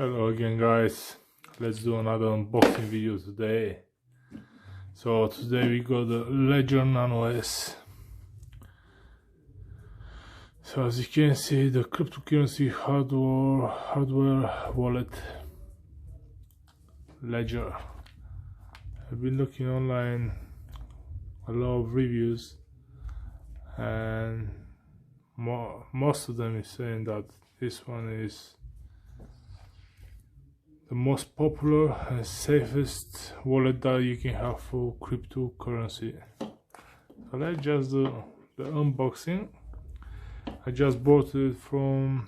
Hello again, guys. Let's do another unboxing video today. So today we got the Ledger Nano S. So as you can see, the cryptocurrency hardware wallet Ledger. I've been looking online a lot of reviews, and most of them is saying that this one is the most popular and safest wallet that you can have for cryptocurrency. So let's just do the unboxing. I just bought it from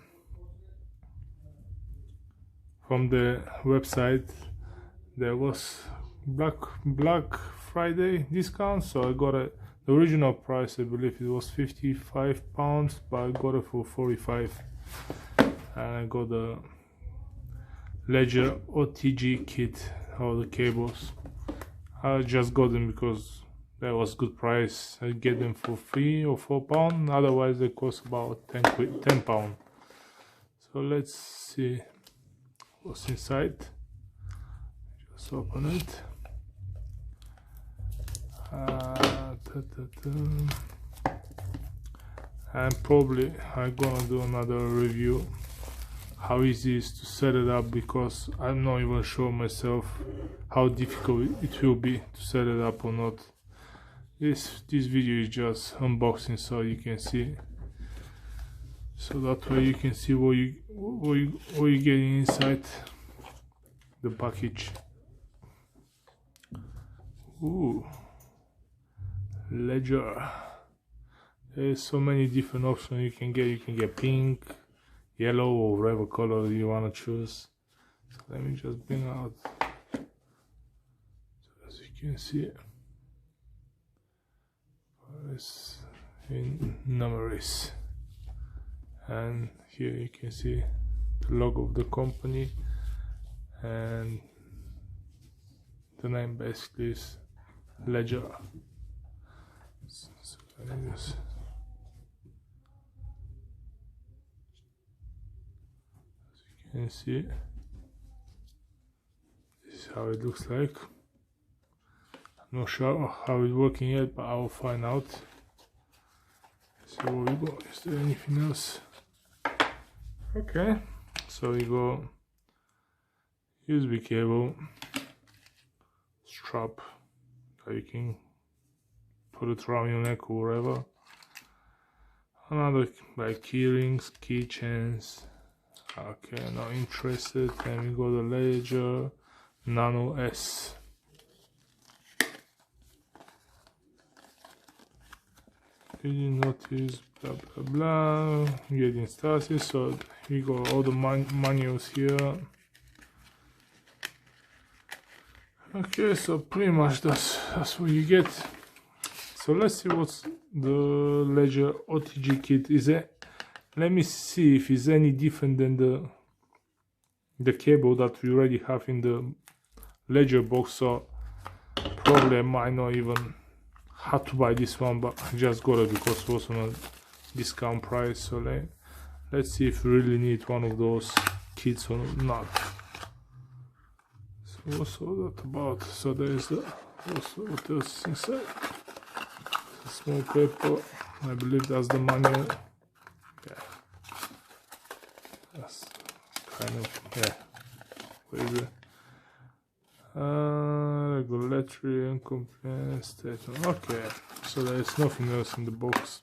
the website. There was Black Friday discount, so I got it. The original price, I believe it was £55, but I got it for 45, and I got the Ledger OTG kit, all the cables. I just got them because that was good price. I get them for £3 or £4, otherwise they cost about £10. So let's see what's inside. Just open it. And probably I'm gonna do another review how easy it is to set it up, because I'm not even sure myself how difficult it will be to set it up or not. This video is just unboxing, so you can see, so that way you can see what you getting inside the package. Ooh, Ledger. There's so many different options you can get. You can get pink, yellow, or whatever color you want to choose. So let me just bring out, so as you can see, it's in numbers, and here you can see the logo of the company, and the name basically is Ledger. So let me just, you can see, this is how it looks like. I'm not sure how it's working yet, but I'll find out. So we go, is there anything else? Okay, so we go USB cable, strap that you can put it around your neck or wherever. Another like key rings, keychains. Okay, not interested. Then we got the Ledger Nano S. Did you notice? Blah blah blah. Getting started. So we got all the manuals here. Okay, so pretty much that's what you get. So let's see what's the Ledger OTG kit is. Let me see if it's any different than the cable that we already have in the Ledger box. So probably I might not even have to buy this one, but I just got it because it was on a discount price. So let's see if we really need one of those kits or not. So what's all that about? So there's what else is inside? A small paper. I believe that's the manual. Yeah, that's kind of, yeah. What is it? Regulatory and compliance statement. Okay, so there's nothing else in the box.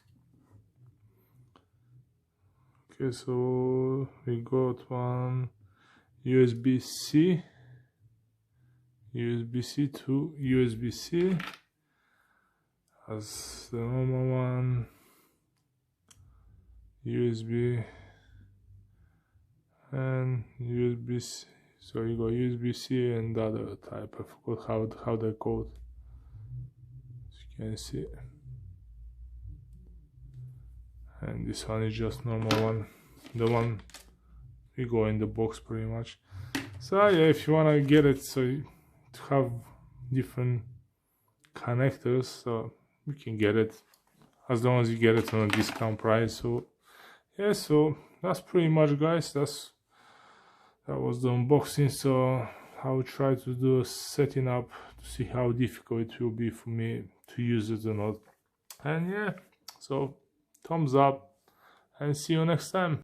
Okay, so we got one USB-C to USB-C as the normal one, USB and USB-C. So you got USB-C and the other type. I forgot how they're called. As you can see, and this one is just normal one, the one we go in the box pretty much. So yeah, if you wanna get it, so to have different connectors, so you can get it as long as you get it on a discount price. So yeah, so that's pretty much, guys. That's that was the unboxing. So I will try to do a setting up to see how difficult it will be for me to use it or not. And yeah, so thumbs up and see you next time.